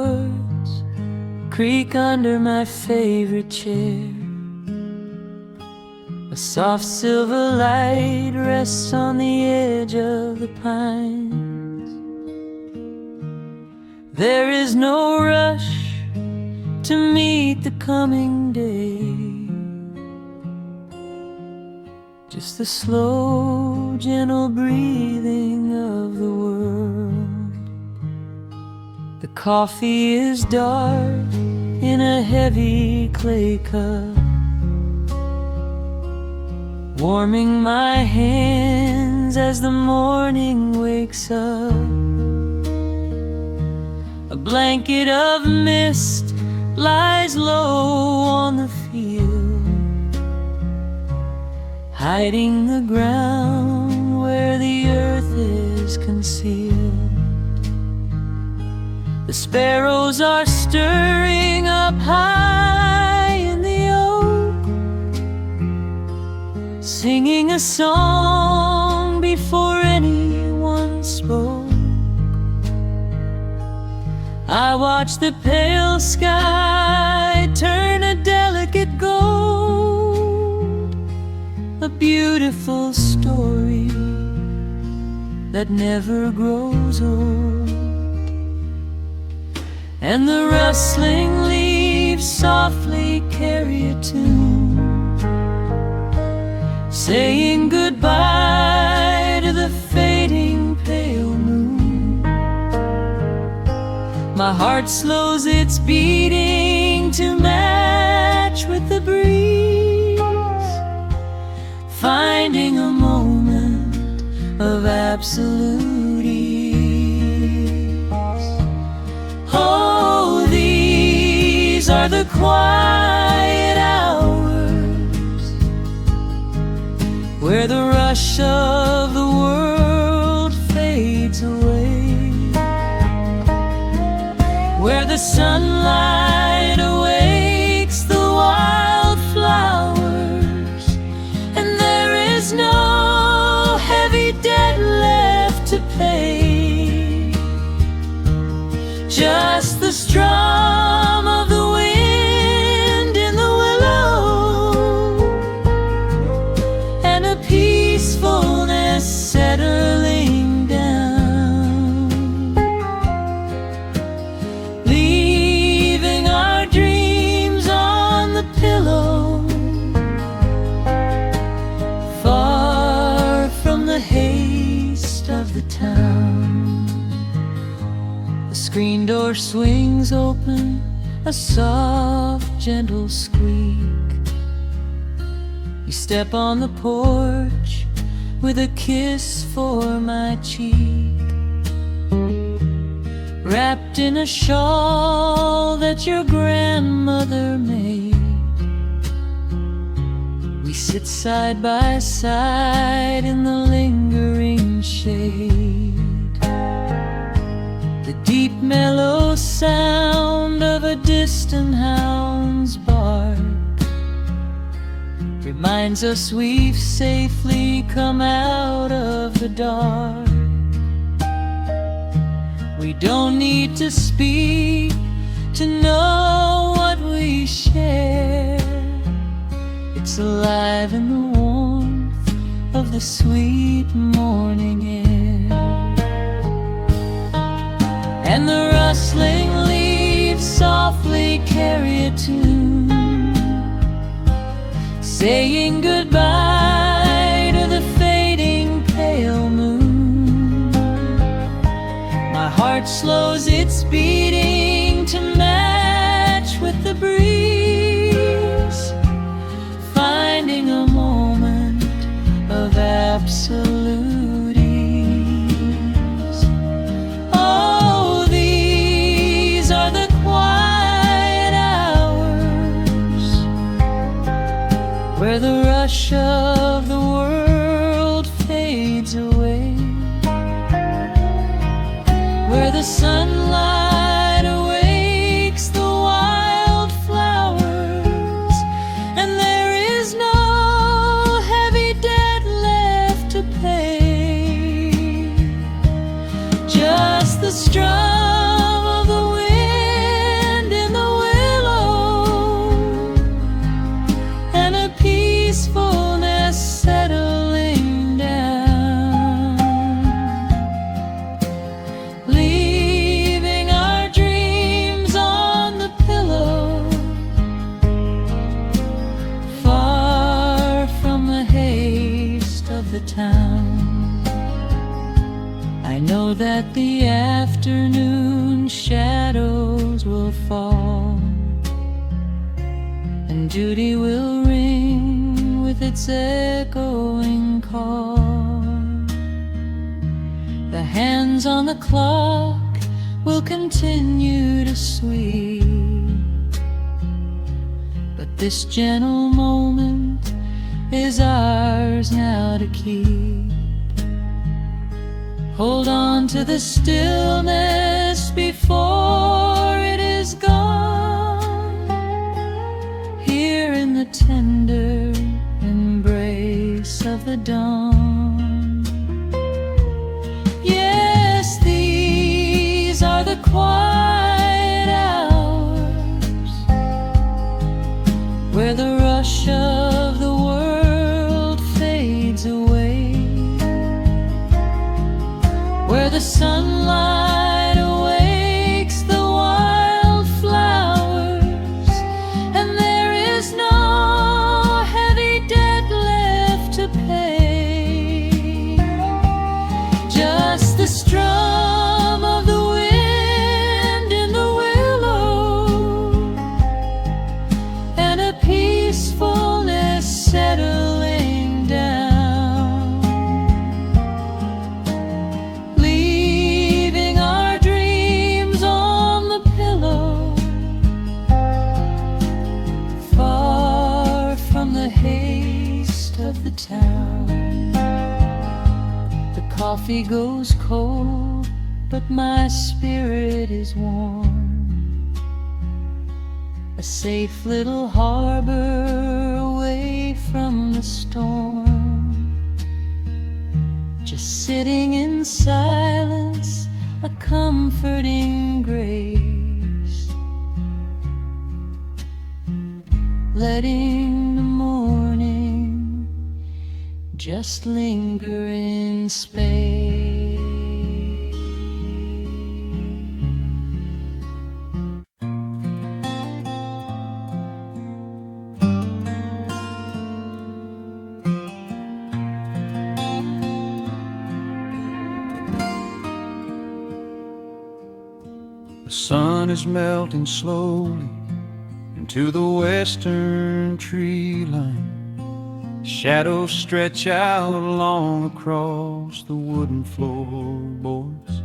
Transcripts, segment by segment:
chords creak under my favorite chair. A soft silver light rests on the edge of the pines. There is no rush to meet the coming day, just the slow, gentle breathing of the world. The coffee is dark in a heavy clay cup, warming my hands as the morning wakes up. A blanket of mist lies low on the field, hiding the ground where the earth is concealed. The sparrows are stirring up high in the oak, singing a song before anyone spoke. I watch the pale sky turn a delicate gold, a beautiful story that never grows old. And the rustling leaves softly carry a tune, saying goodbye to the fading pale moon. My heart slows its beating to match with the breeze, finding a moment of absolute ease. Oh, these are the quiet hours where the rush of the world fades away, where the sunlight awakes the wildflowers, and there is no heavy debt left to pay, just the strum of the wind in the willow, and a peacefulness settling down, leaving our dreams on the pillow, far from the haste of the town. The screen door swings open, a soft, gentle squeak. You step on the porch with a kiss for my cheek, wrapped in a shawl that your grandmother made. We sit side by side in the lingering shade. The deep mellow sound of a distant hound's bark reminds us we've safely come out of the dark. We don't need to speak to know what we share. It's alive in the warmth of the sweet morning air. And the rustling leaves softly carry a tune, saying goodbye to the fading pale moon. My heart slows its beating to match with the breeze, finding a moment of absolute ease. Oh, these are the quiet hours where the rush of the world fades away, where the sunlight awakes the wildflowers, and there is no heavy debt left to pay, just the strum of the wind and duty will ring with its echoing call. The hands on the clock will continue to sweep, but this gentle moment is ours now to keep. Hold on to the stillness before it is gone, here in the tender embrace of the dawn. Yes, these are the quiet hours where the rush of the world fades away, where the sunlight awakes the wildflowers, and there is no heavy debt left to pay. Just the strum of the wind in the willow, and a peacefulness settling down, leaving our dreams on the pillow, far from the haste of the town. The coffee goes cold, but my spirit is warm, a safe little harbor away from the storm. Just sitting in silence, a comforting grace, letting the morning just linger in space. The sun is melting slowly into the western tree line. Shadows stretch out long across the wooden floorboards.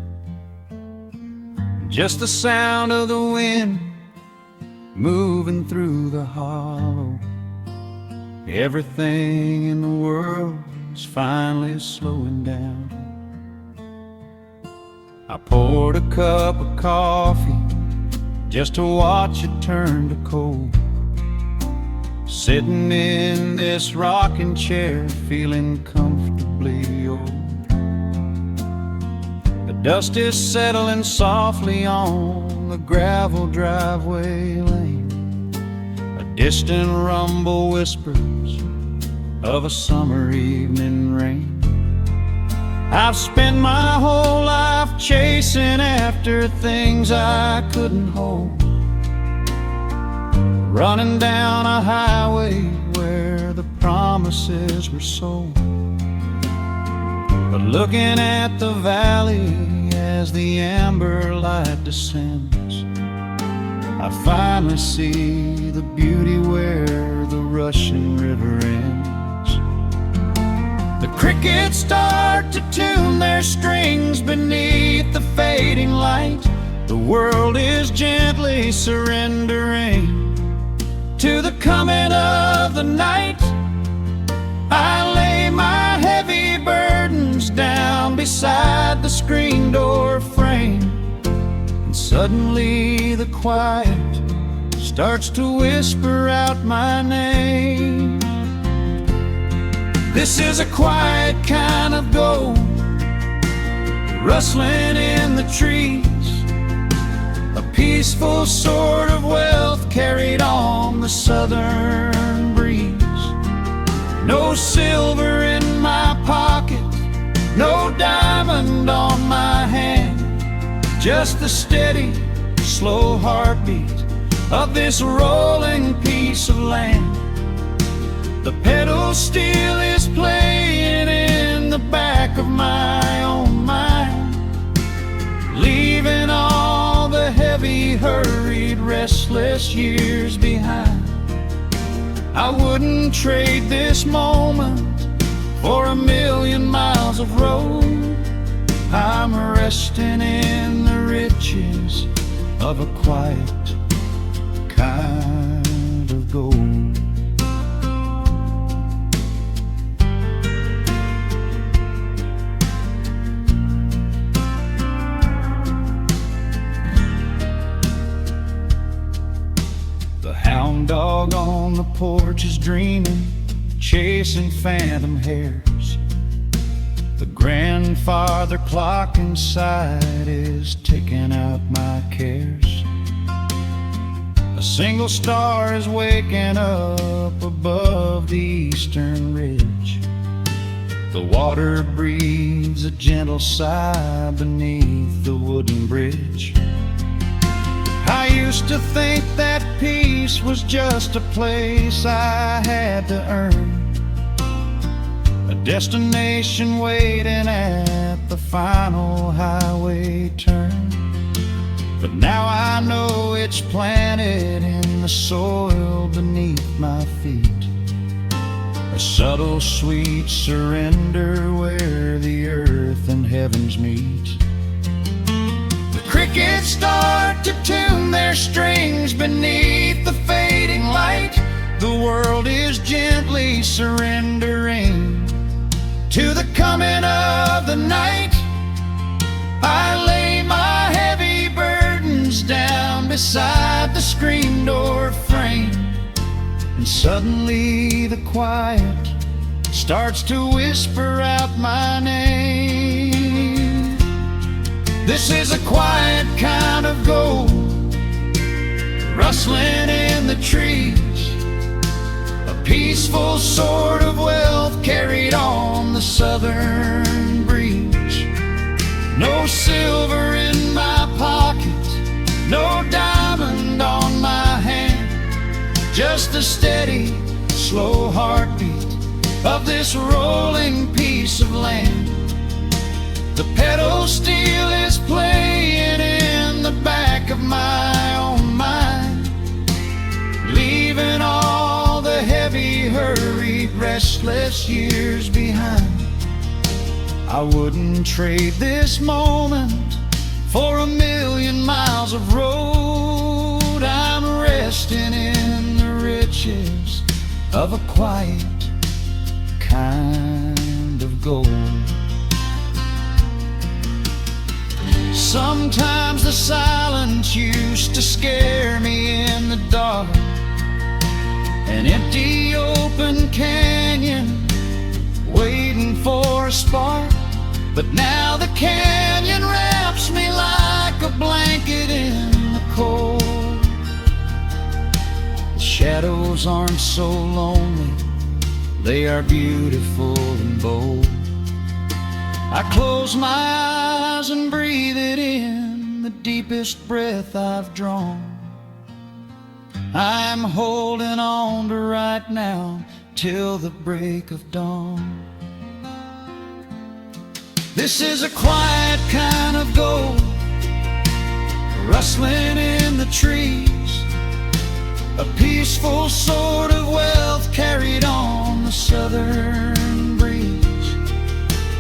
Just the sound of the wind moving through the hollow. Everything in the world is finally slowing down. I poured a cup of coffee just to watch it turn to cold, sitting in this rocking chair feeling comfortably old. The dust is settling softly on the gravel driveway lane. A distant rumble whispers of a summer evening rain. I've spent my whole life chasing after things I couldn't hold, running down a highway where the promises were sold. But looking at the valley as the amber light descends, I finally see the beauty where the rushing river ends. The crickets start to tune their strings beneath the fading light. The world is gently surrendering to the coming of the night. I lay my heavy burdens down beside the screen door frame, and suddenly the quiet starts to whisper out my name. This is a quiet kind of gold, rustling in the trees, a peaceful sort of wealth carried on the southern breeze. No silver in my pocket, no diamond on my hand, just the steady, slow heartbeat of this rolling piece of land. The pedal steel is playing in the back of my own mind, leaving all the heavy, hurried, restless years behind. I wouldn't trade this moment for 1,000,000 miles of road. I'm resting in the riches of a quiet kind of gold. The hound dog on the porch is dreaming, chasing phantom hares. The grandfather clock inside is ticking out my cares. A single star is waking up above the eastern ridge. The water breathes a gentle sigh beneath the wooden bridge. I used to think that peace was just a place I had to earn, a destination waiting at the final highway turn. But now I know it's planted in the soil beneath my feet, a subtle sweet surrender where the earth and heavens meet. The crickets start to tune their strings beneath the fading light. The world is gently surrendering to the coming of the night. I lay my heavy burdens down beside the screen door frame, and suddenly the quiet starts to whisper out my name. This is a quiet kind of gold, rustling in the trees, a peaceful sort of wealth carried on the southern breeze. No silver in my pocket, no diamond on my hand, just the steady, slow heartbeat of this rolling piece of land. The pedal steel is playing in the back of my own mind, leaving all the heavy, hurried, restless years behind. I wouldn't trade this moment for 1,000,000 miles of road. I'm resting in the riches of a quiet kind of gold. Sometimes the silence used to scare me in the dark, an empty open canyon waiting for a spark. But now the canyon wraps me like a blanket in the cold. The shadows aren't so lonely, they are beautiful and bold. I close my eyes and breathe it in, the deepest breath I've drawn. I'm holding on to right now till the break of dawn. This is a quiet kind of gold, rustling in the trees, a peaceful sort of wealth carried on the southern breeze.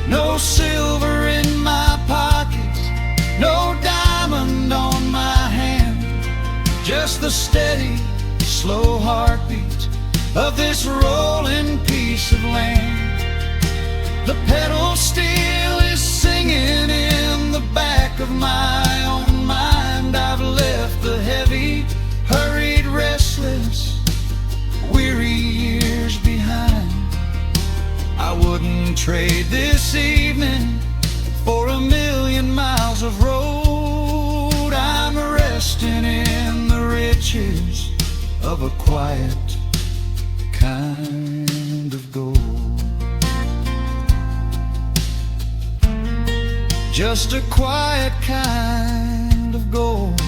No silver in my pocket, no diamond on my hand, just the steady, slow heartbeat of this rolling piece of land. The pedal steel is singing in the back of my own mind. I've left the heavy, hurried, restless, weary years behind. I wouldn't trade this evening for 1,000,000 miles of road. I'm resting in the riches of a quiet kind of gold. Just a quiet kind of gold.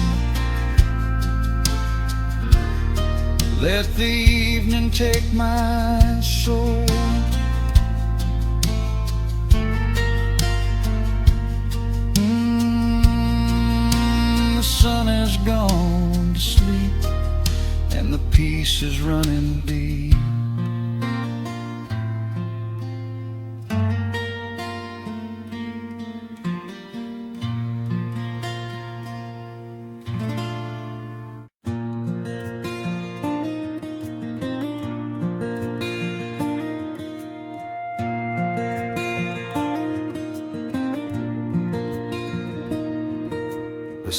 Let the evening take my soul. The sun has gone to sleep and the peace is running deep.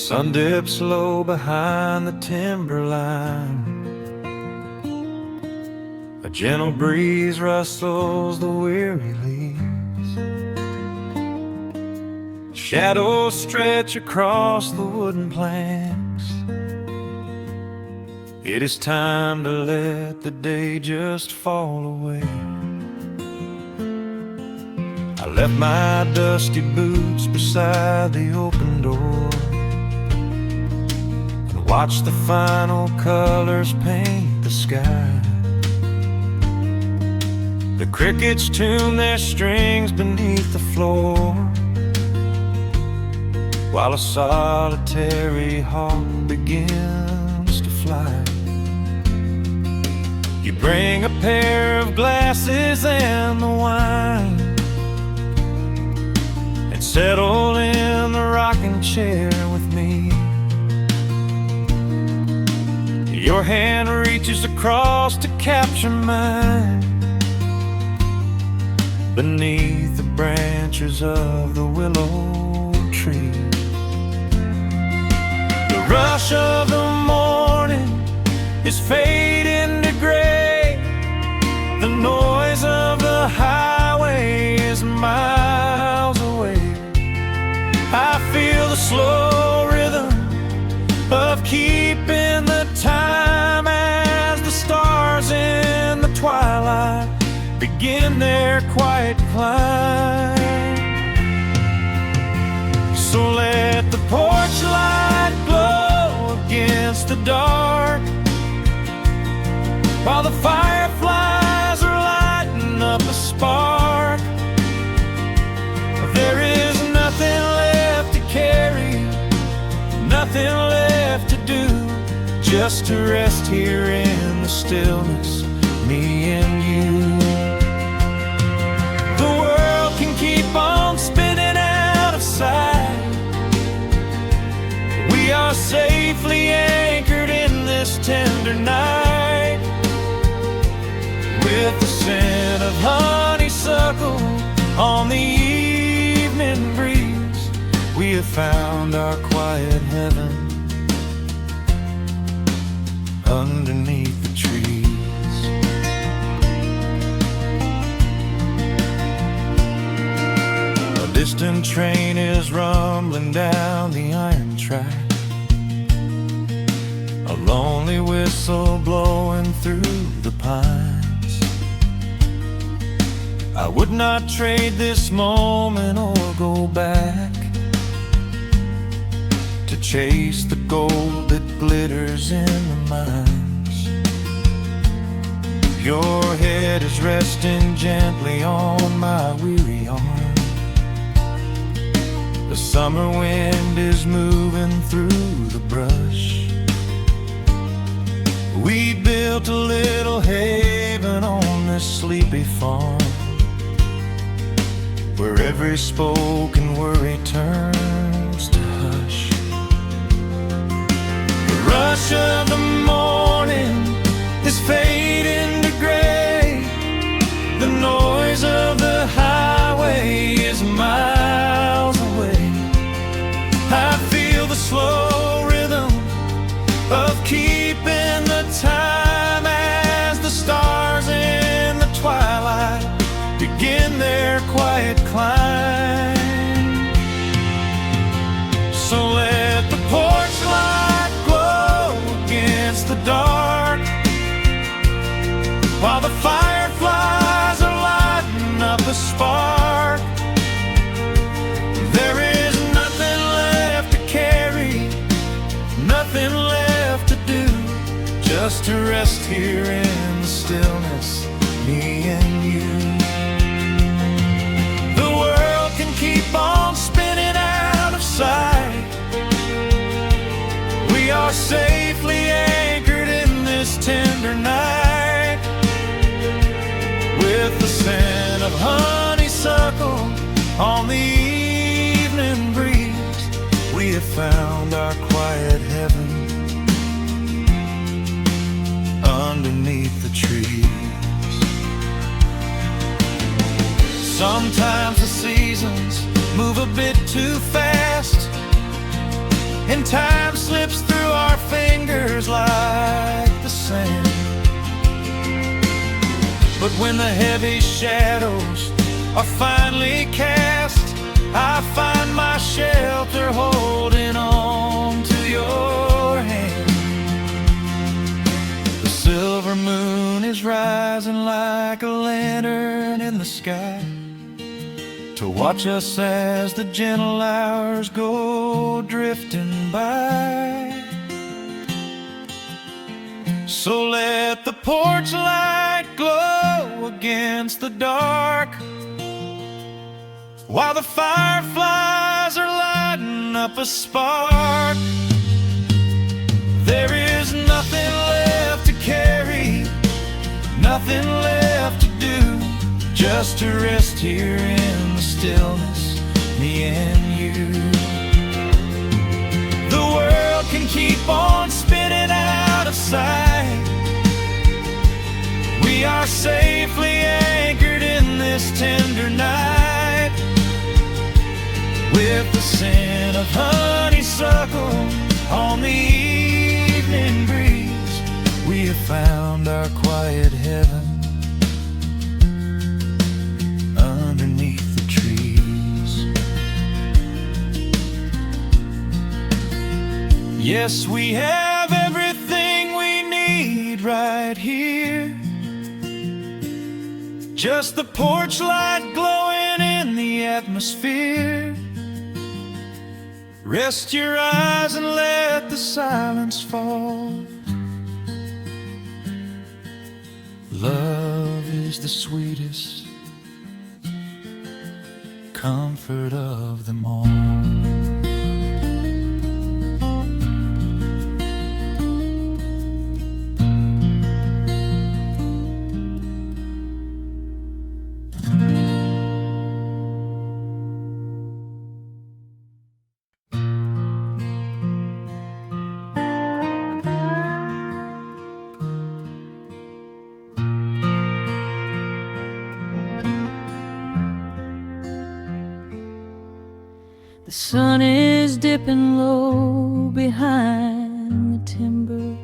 sun dips low behind the timberline. A gentle breeze rustles the weary leaves. Shadows stretch across the wooden planks. It is time to let the day just fall away. I left my dusty boots beside the open door and watched the final colors paint the sky. The crickets tune their strings beneath the floor, while a solitary hawk begins to fly. You bring a pair of glasses and the wine, and settle in the rocking chair with me. Your hand reaches across to capture mine beneath the branches of the willow tree. The rush of the morning is fading to gray. The noise of the highway is miles away. I feel the slow rhythm of keeping the time as the stars in the twilight begin their quiet climb. So let the porch light glow against the dark, while the fireflies are lighting up a spark. There is nothing left to carry, nothing left to do, just to rest here in the stillness, me and you. The world can keep on spinning out of sight. We are safely anchored in this tender night. With the scent of honeysuckle on the evening breeze, we have found our quiet heaven underneath the trees. A distant train is rumbling down the iron track, a lonely whistle blowing through the pines. I would not trade this moment or go back to chase the gold that glitters in the mines. Your head is resting gently on my weary arm. The summer wind is moving through the brush. We built a little haven on this sleepy farm, where every spoken worry turns to hush. The rush of the morning is fading to gray. The noise of the highway is miles away. I feel the slow rhythm of keeping the time as the stars in the twilight begin their quiet climb. So let the porch light glow against the dark, while the fireflies are lighting up a spark. There is nothing left to carry, nothing left to do, just to rest here in the stillness, me and you. The world can keep on spinning out of sight. We are safely anchored in this tender night. With the scent of honeysuckle on the evening breeze, we have found our quiet heaven underneath the trees. Sometimes the seasons move a bit too fast, and time slips through our fingers like the sand. But when the heavy shadows are finally cast, I find my shelter holding on to your hand. The silver moon is rising like a lantern in the sky to watch us as the gentle hours go drifting by. So let the porch light glow against the dark, while the fireflies are lighting up a spark. There is nothing left to carry, nothing left to do, just to rest here in the stillness, me and you. The world can keep on spinning out of sight. We are safely anchored in this tender night. With the scent of honeysuckle on the evening breeze, we have found our quiet heaven underneath the trees. Yes, we have everything we need right here. Just the porch light glowing in the atmosphere. Rest your eyes and let the silence fall. Love is the sweetest comfort of them all. The sun is dipping low behind the timber.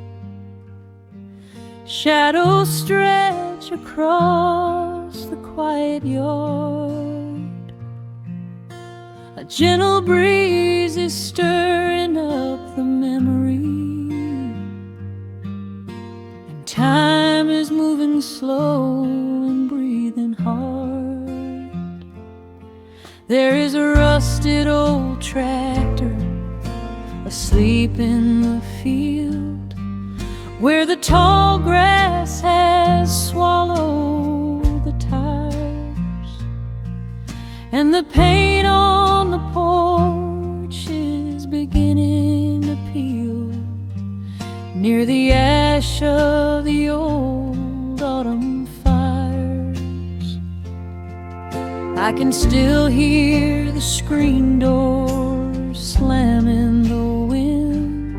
Shadows stretch across the quiet yard. A gentle breeze is stirring up the memory, and time is moving slow and breathing hard. There is a rusted old tractor asleep in the field, where the tall grass has swallowed the tires, and the paint on the porch is beginning to peel near the ash of the old autumn fires. I can still hear the screen door slam in the wind.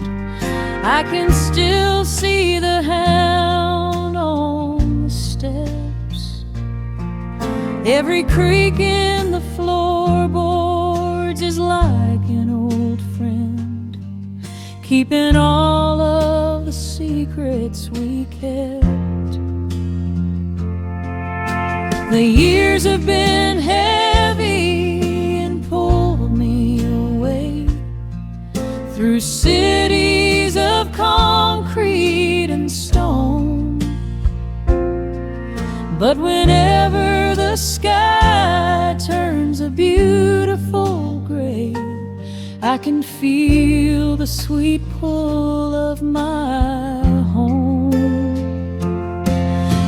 I can still see the hound on the steps. Every creak in the floorboards is like an old friend, keeping all of the secrets we kept. The years have been heavy and pulled me away through cities of concrete and stone. But whenever the sky turns a beautiful gray, I can feel the sweet pull of my home.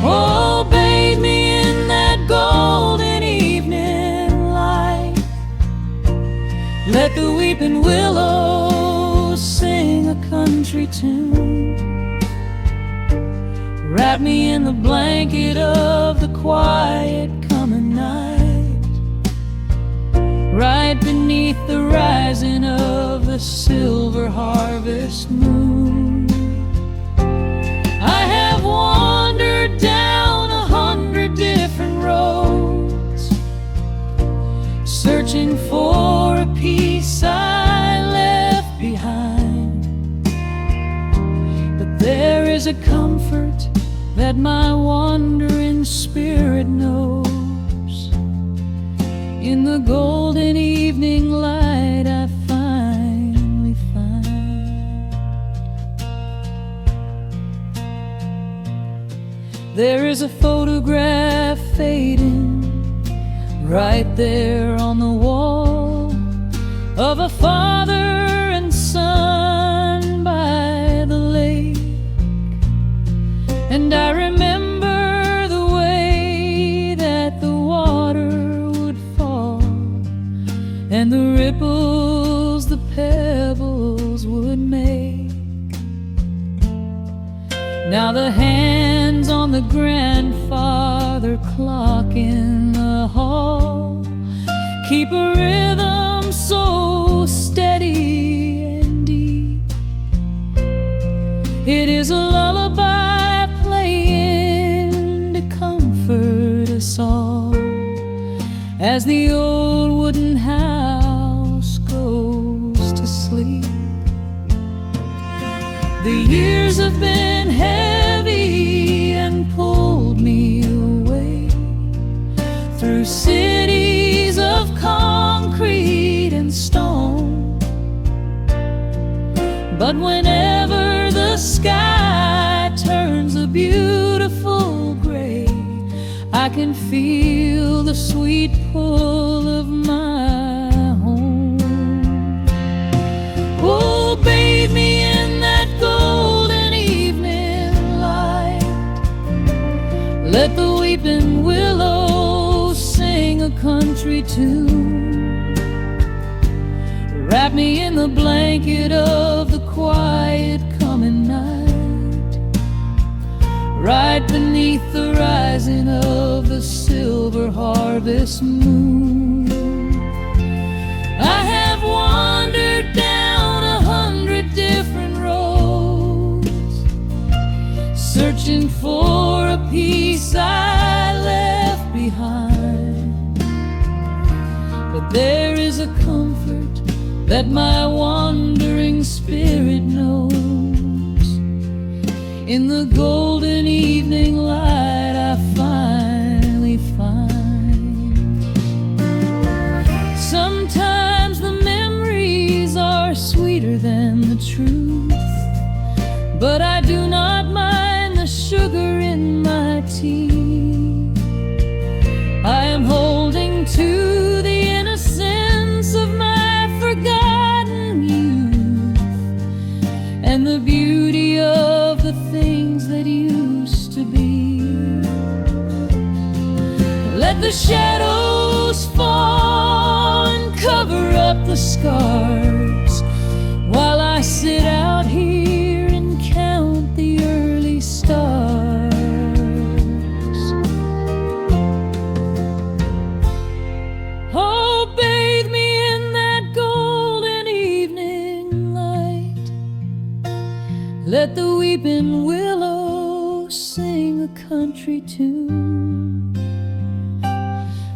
Oh, bathe me in that golden evening light. Let the weeping willows sing a country tune. Wrap me in the blanket of the quiet coming night, right beneath the rising of the silver harvest moon. I have wandered down 100 different roads, searching for a piece I left behind. There is a comfort that my wandering spirit knows. In the golden evening light I finally find. There is a photograph fading right there on the wall of a father and son by the lake. And I remember the way that the water would fall, and the ripples the pebbles would make. Now the hands on the grandfather clock in the hall keep a rhythm so steady and deep. It is a lullaby playing to comfort us all as the old wooden house goes to sleep. The years have been heavy and pulled me away through cities of concrete and stone. But whenever the sky turns a beautiful gray, I can feel the sweet pull of my home. Oh, bathe me in that golden evening light. Let the weeping willows sing a country tune. Wrap me in the blanket of the quiet coming night, right beneath the rising of the silver harvest moon. I have wandered down 100 different roads, searching for a piece I left behind. But there is a comfort that my wandering spirit knows. In the golden evening light I finally find. Sometimes the memories are sweeter than the truth, but I do not mind the sugar in my tea. I am holding to the innocence of my forgotten youth and the beauty of the things that used to be. Let the shadows fall and cover up the scars while I sit out here and count the early stars. Oh, bathe me in that golden evening light. Let the weeping willow sing a country tune.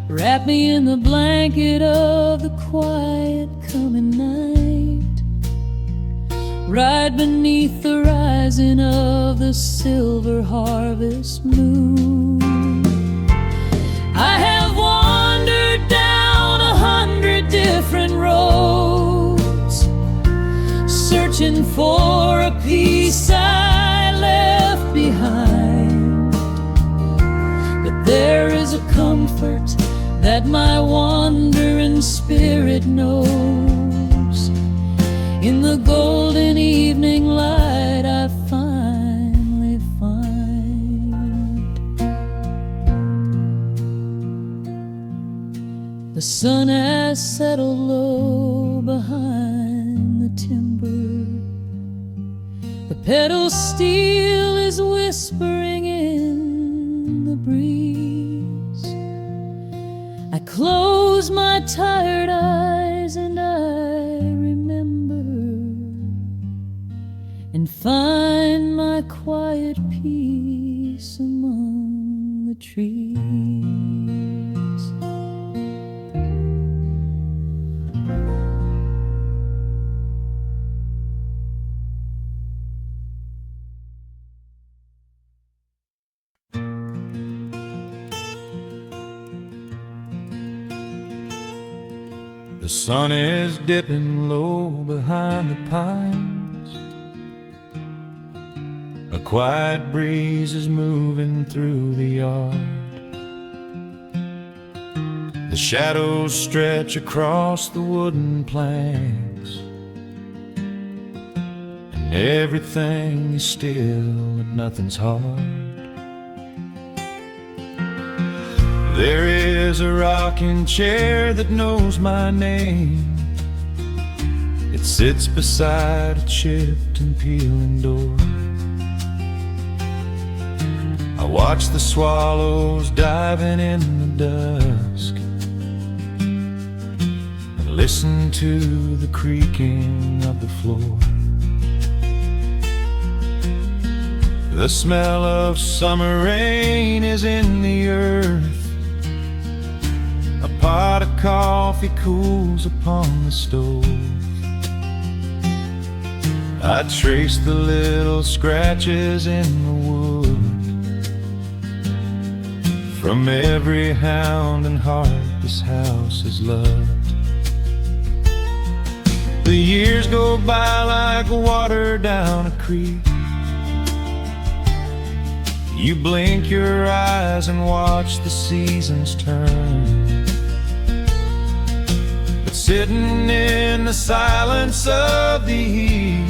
Wrap me in the blanket of the quiet coming night, right beneath the rising of the silver harvest moon. I have wandered down 100 different roads, searching for a piece I left behind. But there is a comfort that my wandering spirit knows. In the golden evening light I finally find. The sun has settled low behind the timber. The pedal steel is whispering in the breeze. I close my tired eyes and I remember and find my quiet peace among the trees. sun is dipping low behind the pines. A quiet breeze is moving through the yard. The shadows stretch across the wooden planks, and everything is still and nothing's hard. There is a rocking chair that knows my name. It sits beside a chipped and peeling door. I watch the swallows diving in the dusk and listen to the creaking of the floor. The smell of summer rain is in the earth. A pot of coffee cools upon the stove. I trace the little scratches in the wood from every hound and heart this house has loved. The years go by like water down a creek. You blink your eyes and watch the seasons turn. But sitting in the silence of the eve,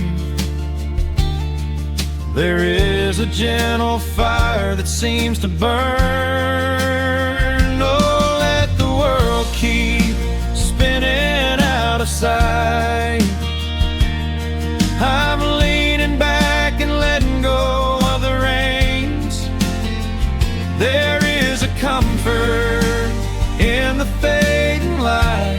there is a gentle fire that seems to burn. Oh, let the world keep spinning out of sight. I'm leaning back and letting go of the reins. There is a comfort in the fading light,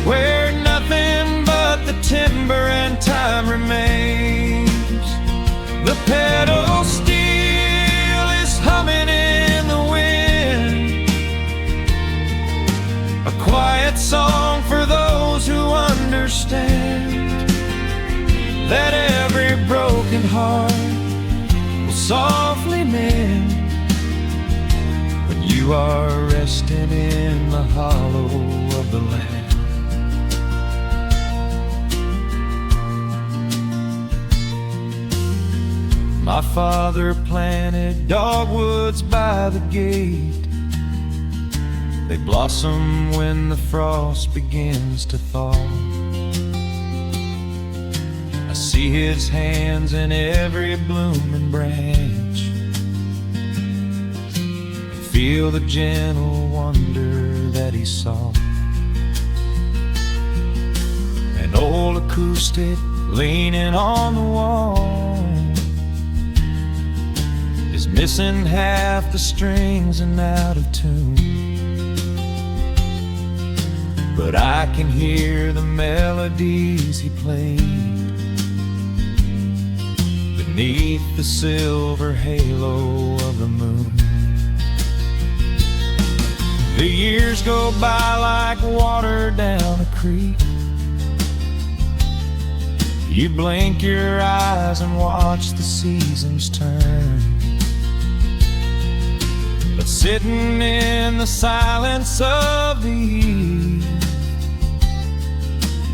where nothing but the timber and time remains. The pedal steel is humming in the wind, a quiet song for those who understand that every broken heart will softly mend when you are resting in the hollow of the land. My father planted dogwoods by the gate. They blossom when the frost begins to thaw. I see his hands in every blooming branch, and feel the gentle wonder that he saw. An old acoustic leaning on the wall is missing half the strings and out of tune, but I can hear the melodies he played beneath the silver halo of the moon. The years go by like water down a creek. You blink your eyes and watch the seasons turn. But sitting in the silence of the eve,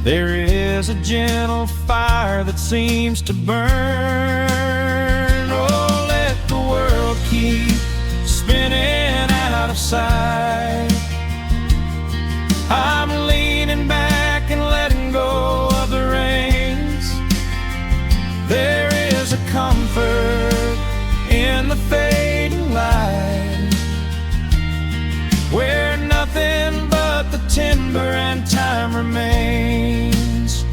there is a gentle fire that seems to burn. Oh, let the world keep spinning out of sight. I'm leaning back and letting go of the reins. There is a comfort in the fading light, where nothing but the timber and time remains.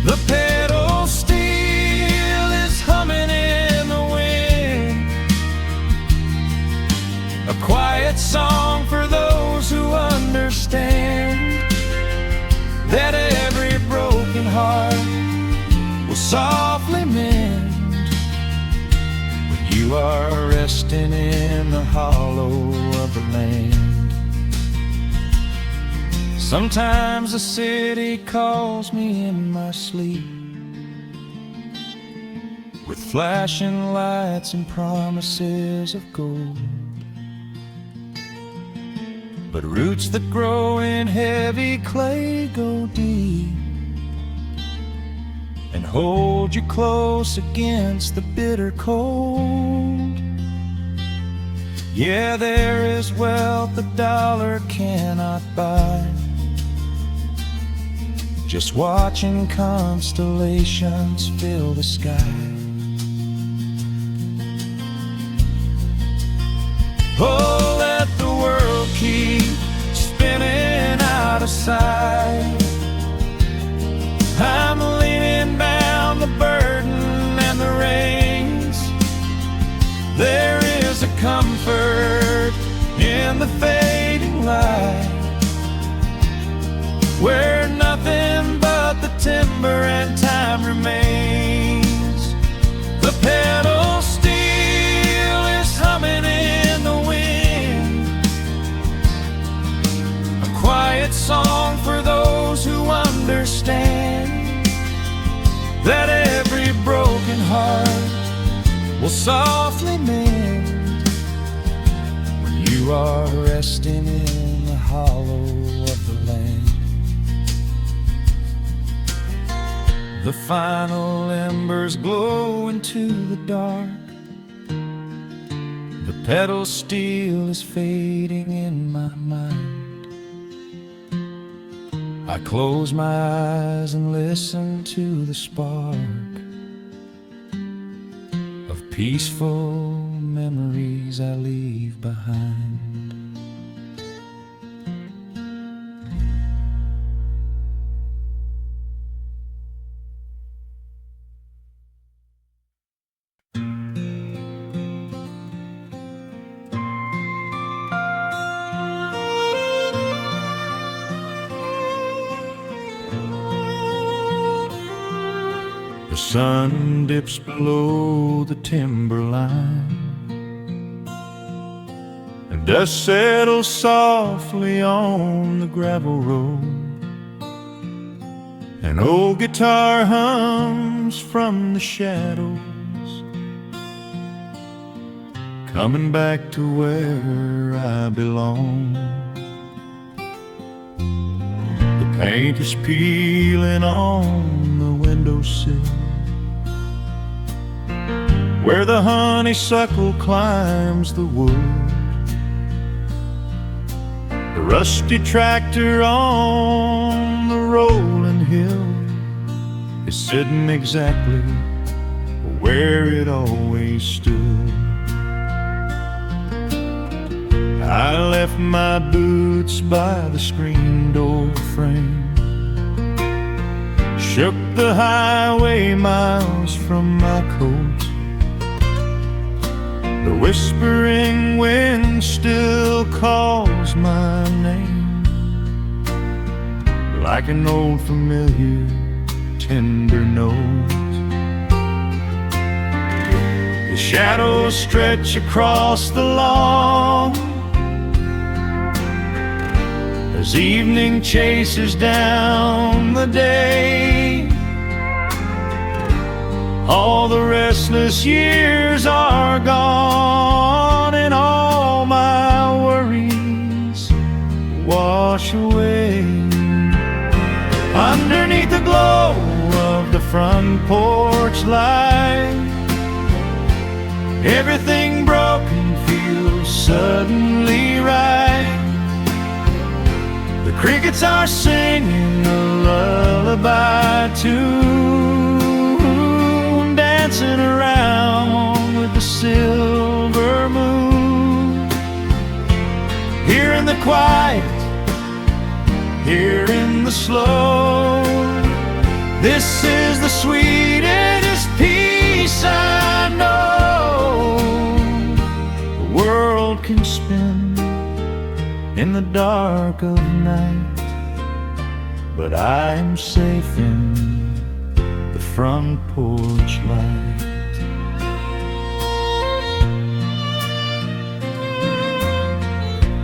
The pedal steel is humming in the wind, a quiet song for those who understand that every broken heart will softly mend when you are resting in the hollow of the land. Sometimes the city calls me in my sleep, with flashing lights and promises of gold. but roots that grow in heavy clay go deep and hold you close against the bitter cold. Yeah, there is wealth a dollar cannot buy, just watching constellations fill the sky. Oh, let the world keep spinning out of sight. I'm leaning down the burden and the reins. There is a comfort in the fading light, where nothing but the timber and time remains. The pedal steel is humming in the wind, a quiet song for those who understand that every broken heart will softly mend when you are resting in the hollow of the land. The final embers glow into the dark. The pedal steel is fading in my mind. I close my eyes and listen to the spark of peaceful memories I leave behind. The sun dips below the timberline, and dust settles softly on the gravel road. An old guitar hums from the shadows, coming back to where I belong. The paint is peeling on the windowsill, where the honeysuckle climbs the wood. The rusty tractor on the rolling hill is sitting exactly where it always stood. I left my boots by the screen door frame, shook the highway miles from my coat. The whispering wind still calls my name, like an old familiar tender note. The shadows stretch across the lawn as evening chases down the day. All the restless years are gone, and all my worries wash away. Underneath the glow of the front porch light, everything broken feels suddenly right. The crickets are singing a lullaby tune, dancing around with the silver moon. Here in the quiet, here in the slow, this is the sweetest peace I know. The world can spin in the dark of night, but I am safe in the front porch light.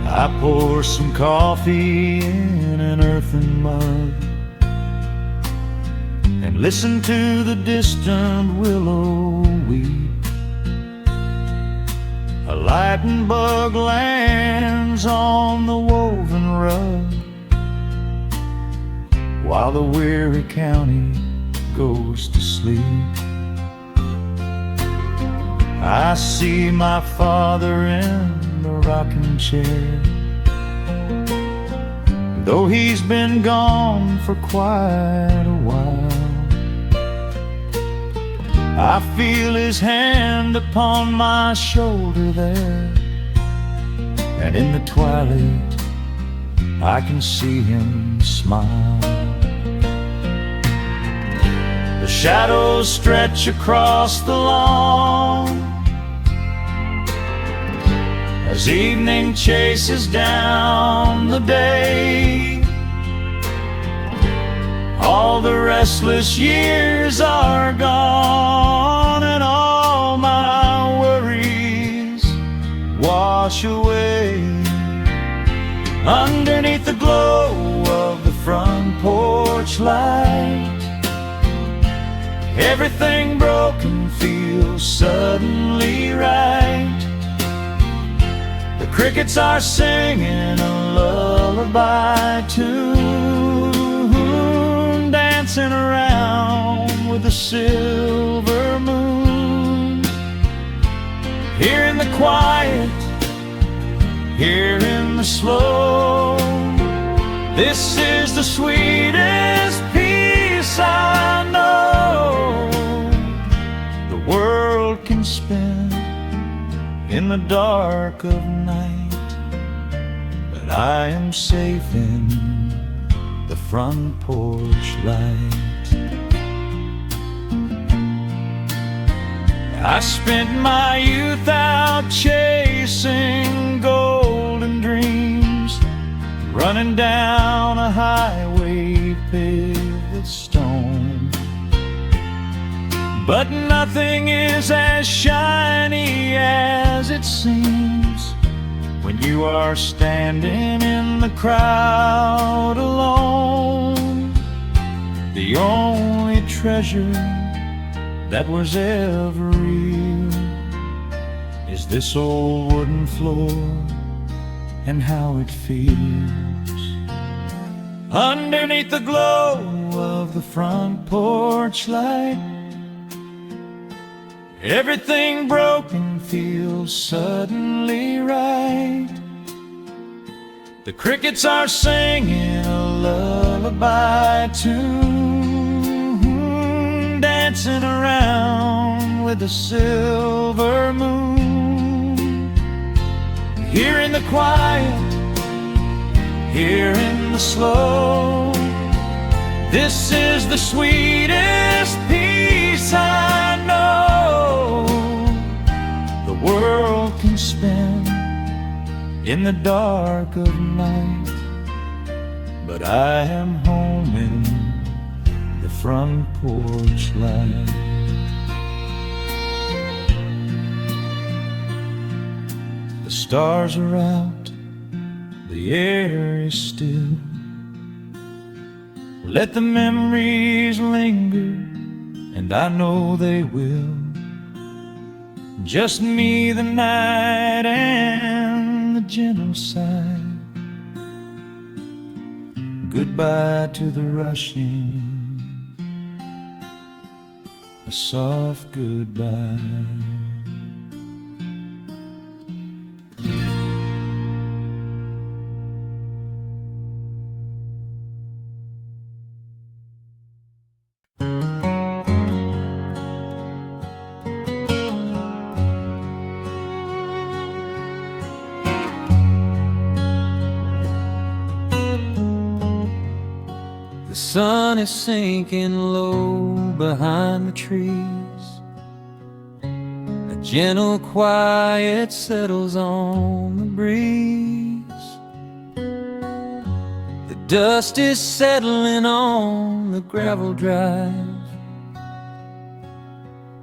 I pour some coffee in an earthen mug and listen to the distant willow weep. A lightning bug lands on the woven of, while the weary county goes to sleep. I see my father in the rocking chair, though he's been gone for quite a while. I feel his hand upon my shoulder there, and in the twilight I can see him smile. The shadows stretch across the lawn as evening chases down the day. All the restless years are gone, and all my worries wash away. Underneath the glow of the front porch light, everything broken feels suddenly right. The crickets are singing a lullaby tune, dancing around with the silver moon. Here in the quiet, here in the slow, this is the sweetest peace I know. The world can spin in the dark of night, but I am safe in the front porch light. I spent my youth out chasing golden dreams, running down a highway paved with stone. But nothing is as shiny as it seems when you are standing in the crowd alone. The only treasure that was ever real is this old wooden floor and how it feels. Underneath the glow of the front porch light, everything broken feels suddenly right. The crickets are singing a lullaby tune, dancing around with the silver moon. Here in the quiet, here in the slow, this is the sweetest peace I know. The world can spin in the dark of night, but I am home in the front porch light. The stars are out, the air is still. Let the memories linger, and I know they will. Just me, the night, and the gentle sigh. Goodbye to the rushing, a soft goodbye. The sun is sinking low behind the trees. A gentle quiet settles on the breeze. The dust is settling on the gravel drive.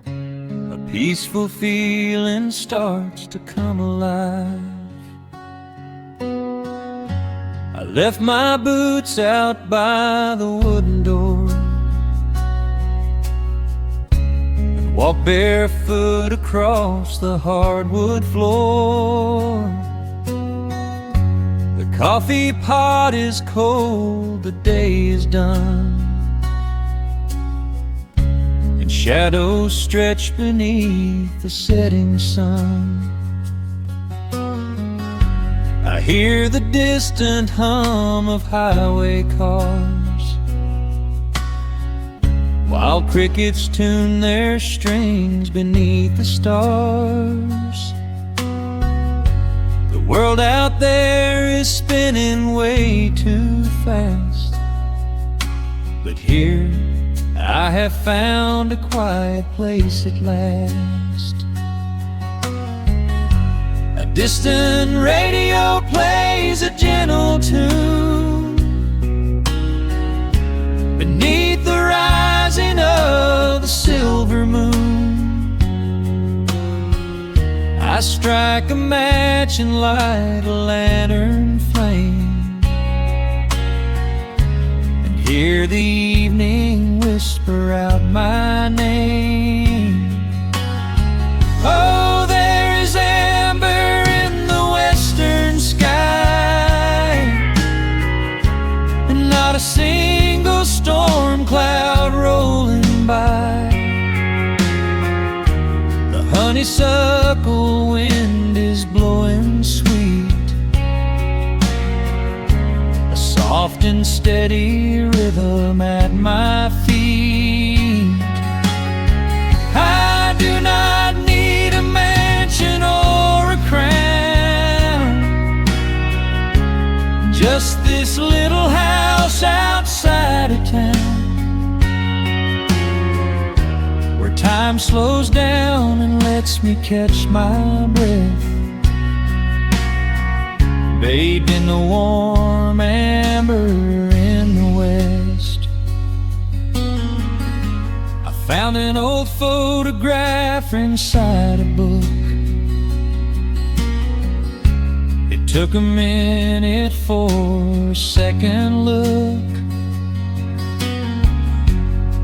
A peaceful feeling starts to come alive. I left my boots out by the wooden door and walked barefoot across the hardwood floor. The coffee pot is cold, the day is done, and shadows stretch beneath the setting sun. I hear the distant hum of highway cars, while crickets tune their strings beneath the stars. The world out there is spinning way too fast, but here I have found a quiet place at last. A distant radio plays a gentle tune beneath the rising of the silver moon. I strike a match and light a lantern flame, and hear the evening whisper out my name. Oh, there is amber in the western sky, and not a single storm cloud rolling by. The honeysuckle wind is blowing sweet, a soft and steady rhythm at my feet. I do not need a mansion or a crown, just this little house outside of town, where time slows down and lets me catch my breath, bathed in the warm amber in the west. I found an old photograph inside a book. It took a minute for a second look.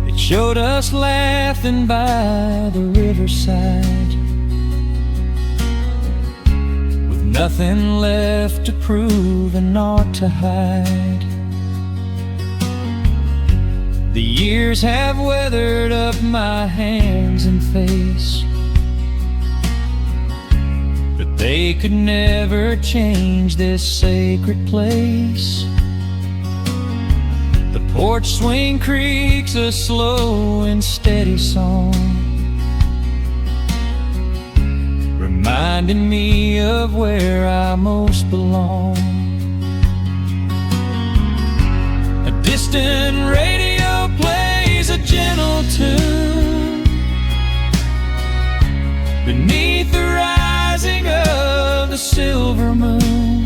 It showed us laughing by the riverside, with nothing left to prove and naught to hide. The years have weathered up my hands and face, but they could never change this sacred place. The porch swing creaks a slow and steady song, reminding me of where I most belong. A distant radio plays a gentle tune beneath the rising of the silver moon.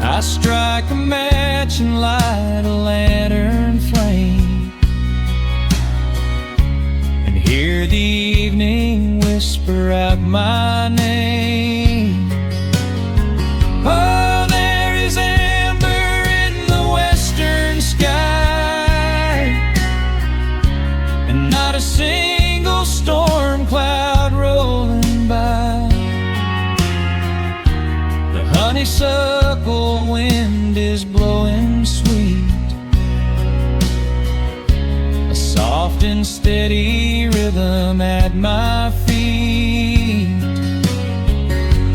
I strike a match and light a lantern flame, and hear the evening whisper out my name. Oh, there is amber in the western sky, and not a single storm cloud rolling by. The honeysuckle wind is blowing sweet, a soft and steady rhythm at my feet.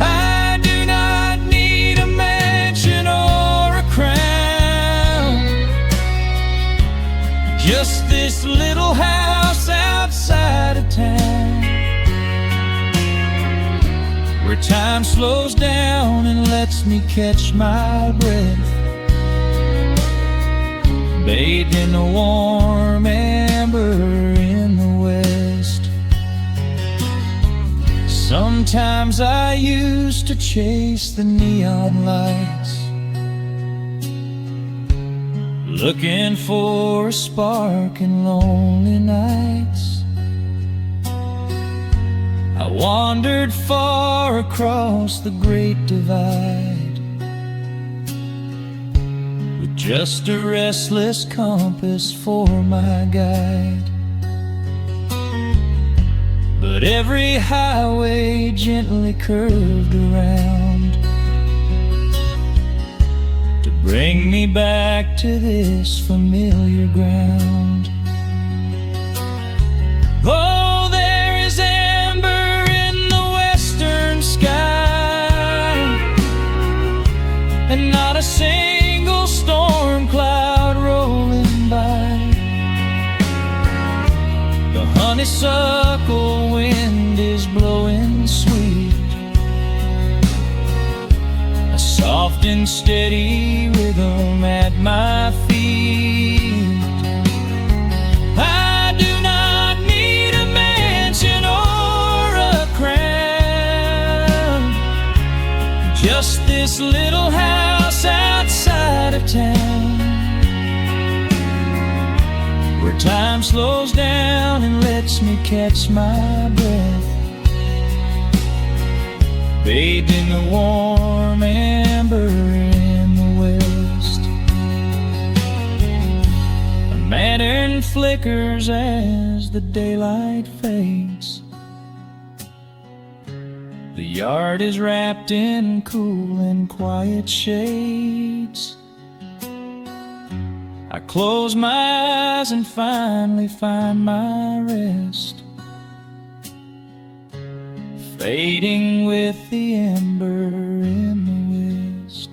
I do not need a mansion or a crown, just this little house outside of town, where time slows down and lets me catch my breath, bathed in the warm amber in the west. Sometimes I used to chase the neon lights, looking for a spark in lonely nights. I wandered far across the great divide, with just a restless compass for my guide. But every highway gently curved around, bring me back to this familiar ground. Oh, there is amber in the western sky, and not a single storm cloud rolling by. The honeysuckle wind is blowing sweet, a soft and steady rhythm at my feet. I do not need a mansion or a crown, just this little house outside of town, where time slows down and lets me catch my breath, bathed in the warm amber in the west. A lantern flickers as the daylight fades. The yard is wrapped in cool and quiet shades. I close my eyes and finally find my rest, fading with the ember in the west.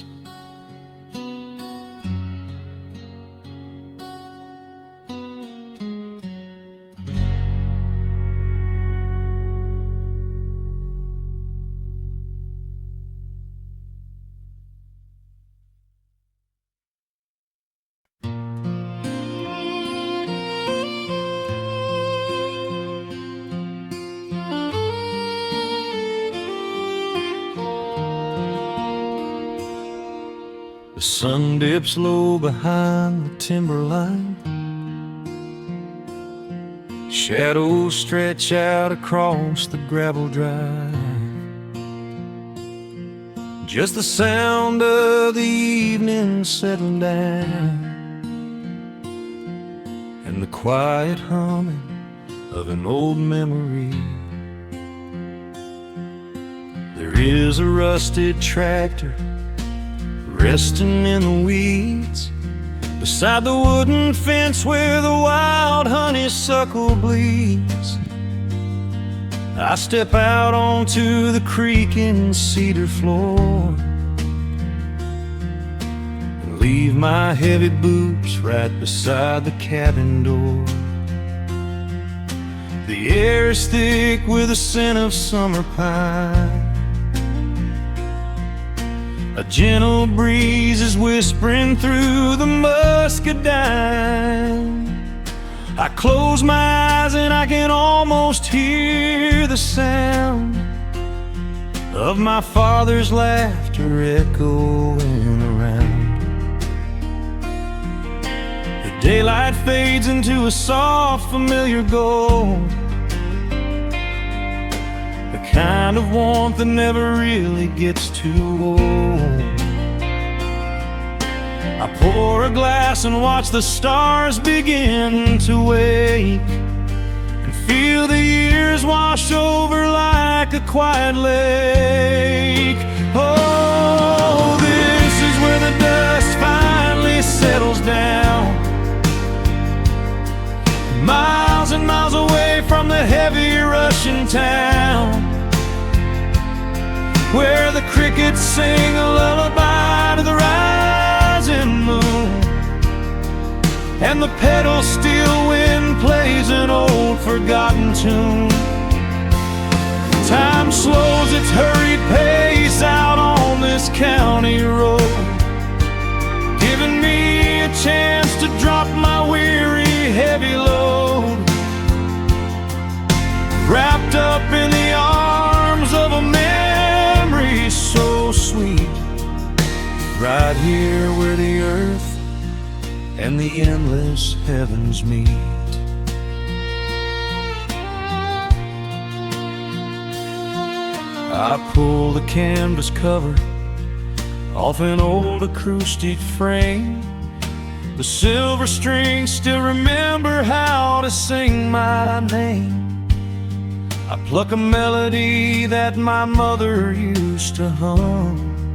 The sun dips low behind the timberline. Shadows stretch out across the gravel drive. Just the sound of the evening settling down, and the quiet humming of an old memory. There is a rusted tractor resting in the weeds beside the wooden fence where the wild honeysuckle bleeds. I step out onto the creaking cedar floor and leave my heavy boots right beside the cabin door. The air is thick with the scent of summer pine. A gentle breeze is whispering through the muscadine. I close my eyes and I can almost hear the sound of my father's laughter echoing around. The daylight fades into a soft, familiar gold, the kind of warmth that never really gets too old. I pour a glass and watch the stars begin to wake, and feel the years wash over like a quiet lake. Oh, this is where the dust finally settles down, miles and miles away from the heavy Russian town, where the crickets sing a lullaby to the rising moon, and the pedal steel wind plays an old forgotten tune. Time slows its hurried pace out on this county road, giving me a chance to drop my weary heavy load, wrapped up in the arms of a memory so sweet, right here where the earth and the endless heavens meet. I pull the canvas cover off an old acoustic frame. The silver strings still remember how to sing my name. I pluck a melody that my mother used to hum,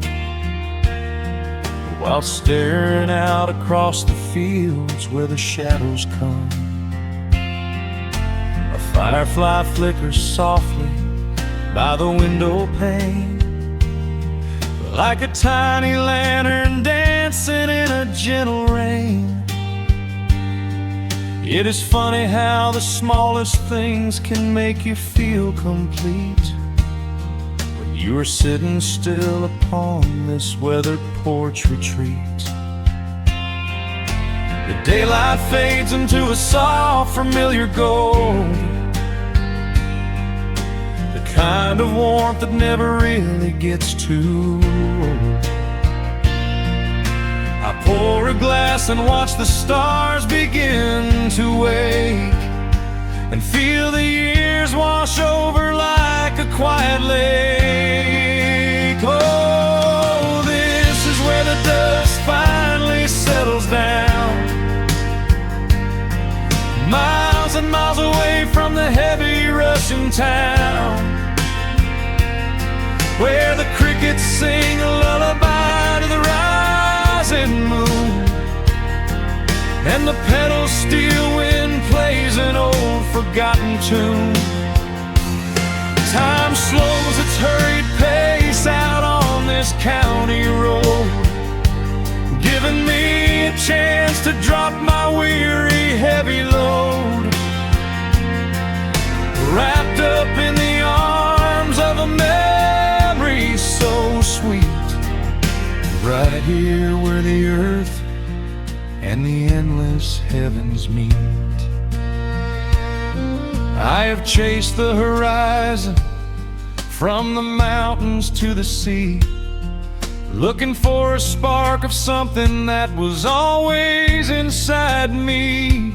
while staring out across the fields where the shadows come. A firefly flickers softly by the window pane, like a tiny lantern dancing in a gentle rain. It is funny how the smallest things can make you feel complete when you are sitting still upon this weathered porch retreat. The daylight fades into a soft, familiar gold, the kind of warmth that never really gets too old. I pour a glass and watch the stars begin to wake, and feel the years wash over like a quiet lake. Oh, this is where the dust finally settles down, miles and miles away from the heavy Russian town, where the crickets sing a lullaby to the rising moon, and the pedal steel wind plays an old forgotten tune. Time slows its hurried pace out on this county road, giving me a chance to drop my weary heavy load, wrapped up in the arms of a memory so sweet, right here where the earth and the endless heavens meet. I have chased the horizon from the mountains to the sea, looking for a spark of something that was always inside me.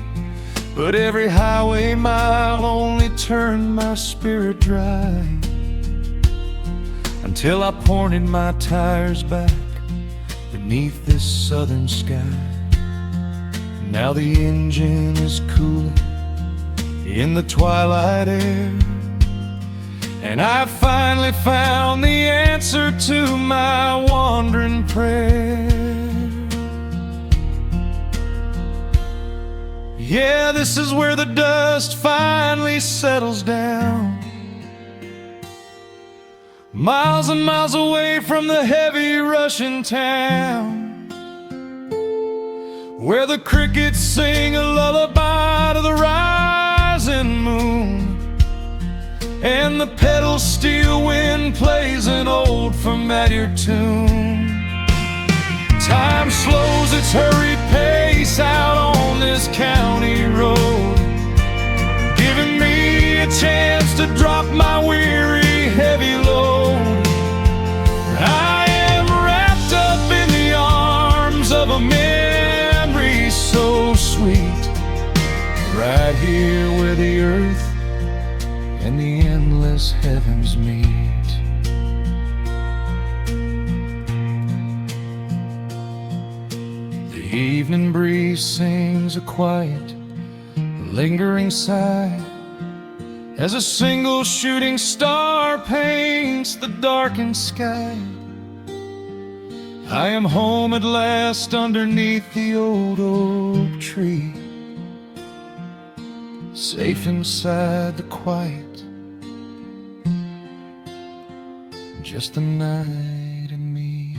But every highway mile only turned my spirit dry, until I pointed my tires back beneath this southern sky. Now the engine is cooling in the twilight air, and I finally found the answer to my wandering prayer. Yeah, this is where the dust finally settles down, miles and miles away from the heavy Russian town, where the crickets sing a lullaby to the rising moon, and the pedal steel wind plays an old familiar tune. Time slows its hurried pace out on this county road, giving me a chance to drop my weary heavy load. I am wrapped up in the arms of a memory so sweet, right here where the earth and the endless heavens meet. The evening breeze sings a quiet, lingering sigh, as a single shooting star paints the darkened sky. I am home at last underneath the old oak tree, safe inside the quiet, just the night and me.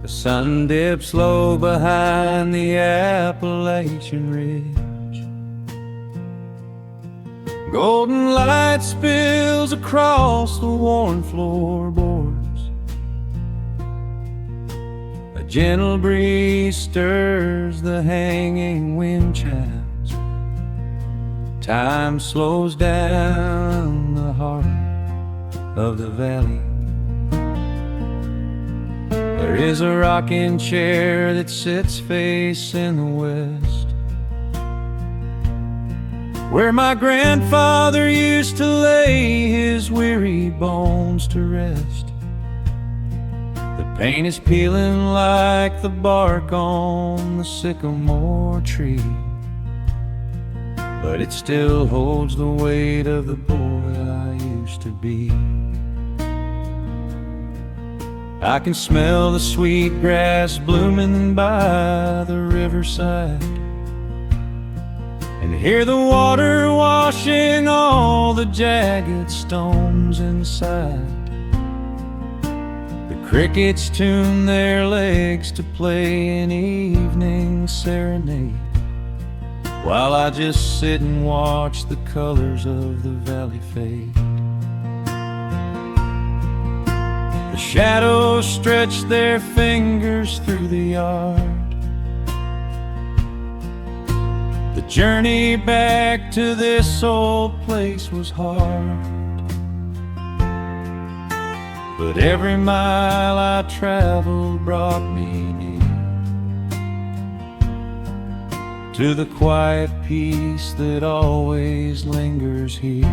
The sun dips low behind the Appalachian Ridge. Golden light spills across the worn floorboards. A gentle breeze stirs the hanging wind chimes. Time slows down the heart of the valley. There is a rocking chair that sits facing the west, where my grandfather used to lay his weary bones to rest. The paint is peeling like the bark on the sycamore tree, but it still holds the weight of the boy I used to be. I can smell the sweet grass blooming by the riverside, and hear the water washing all the jagged stones inside. The crickets tune their legs to play an evening serenade, while I just sit and watch the colors of the valley fade. The shadows stretch their fingers through the yard. The journey back to this old place was hard, but every mile I traveled brought me near to the quiet peace that always lingers here.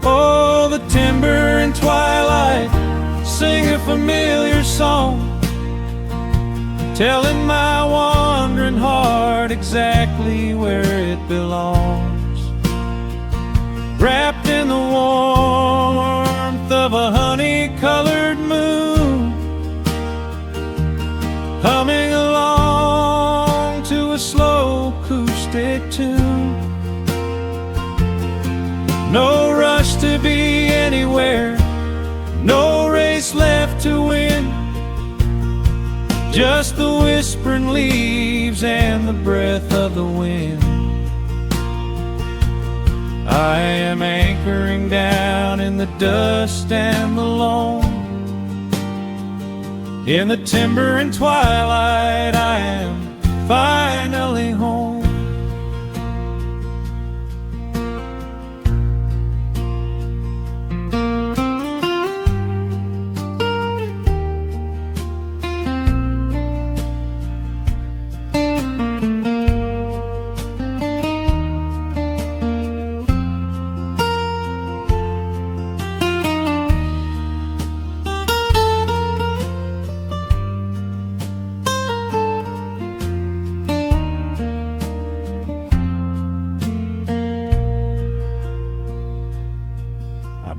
Oh, the timber and twilight sing a familiar song, telling my wandering heart exactly where it belongs. Wrapped in the warmth of a honey-colored moon, humming along to a slow acoustic tune. No rush to be anywhere, no race left to win, just the whispering leaves and the breath of the wind. I am anchoring down in the dust and the loam. In the timber and twilight I am finally home.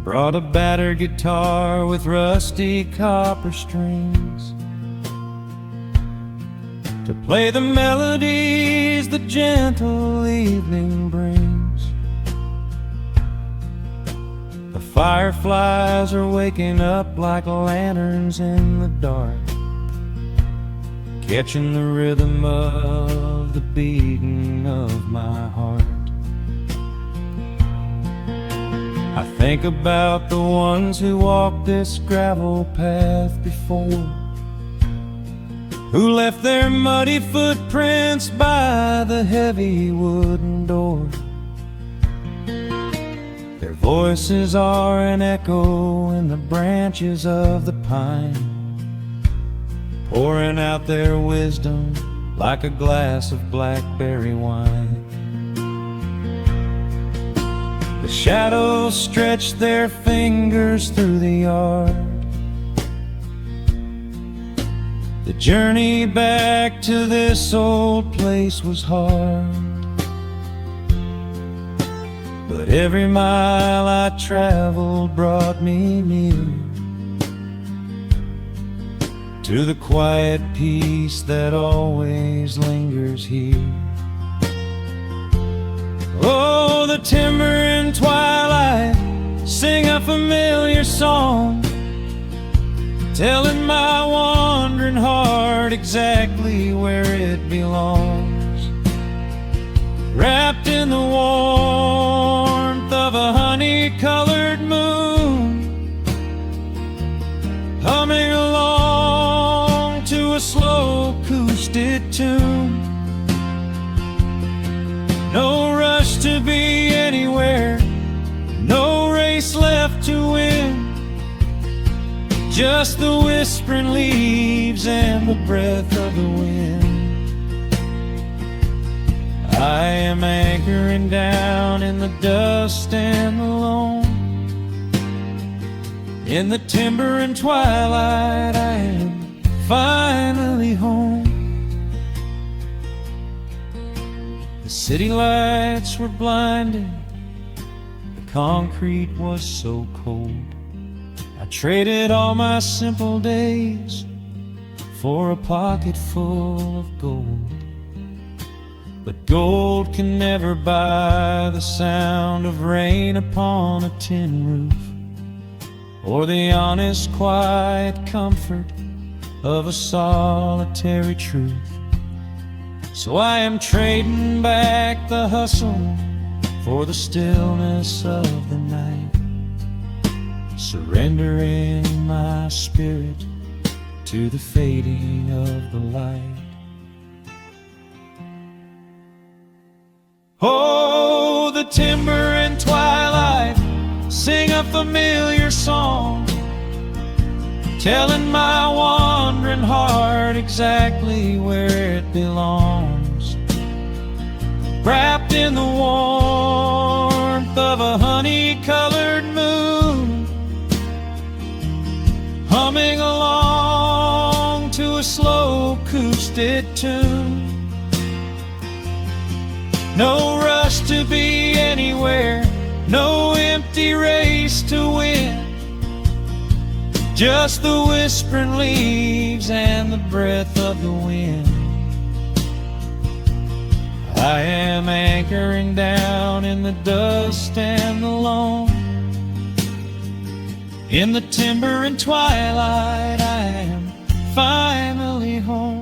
Brought a battered guitar with rusty copper strings to play the melodies the gentle evening brings. The fireflies are waking up like lanterns in the dark, catching the rhythm of the beating of my heart. I think about the ones who walked this gravel path before, who left their muddy footprints by the heavy wooden door. Their voices are an echo in the branches of the pine, pouring out their wisdom like a glass of blackberry wine. The shadows stretch their fingers through the yard. The journey back to this old place was hard, but every mile I traveled brought me near to the quiet peace that always lingers here. Oh, the timber and twilight sing a familiar song, telling my wandering heart exactly where it belongs. Wrapped in the warmth of a honey-colored moon, humming along to a slow acoustic tune. No rush to be anywhere, no race to win. Just the whispering leaves and the breath of the wind. I am anchoring down in the dust and the loam. In the timber and twilight, I am finally home. The city lights were blinding, the concrete was so cold. I traded all my simple days for a pocket full of gold. But gold can never buy the sound of rain upon a tin roof, or the honest, quiet comfort of a solitary truth. So I am trading back the hustle for the stillness of the night, surrendering my spirit to the fading of the light. Oh, the timber and twilight sing a familiar song, telling my wandering heart exactly where it belongs. Wrapped in the warmth of a honey-colored moon, humming along to a slow acoustic tune. No rush to be anywhere, no empty race to win. Just the whispering leaves and the breath of the wind. I am anchoring down in the dust and the loam. In the timber and twilight, I am finally home.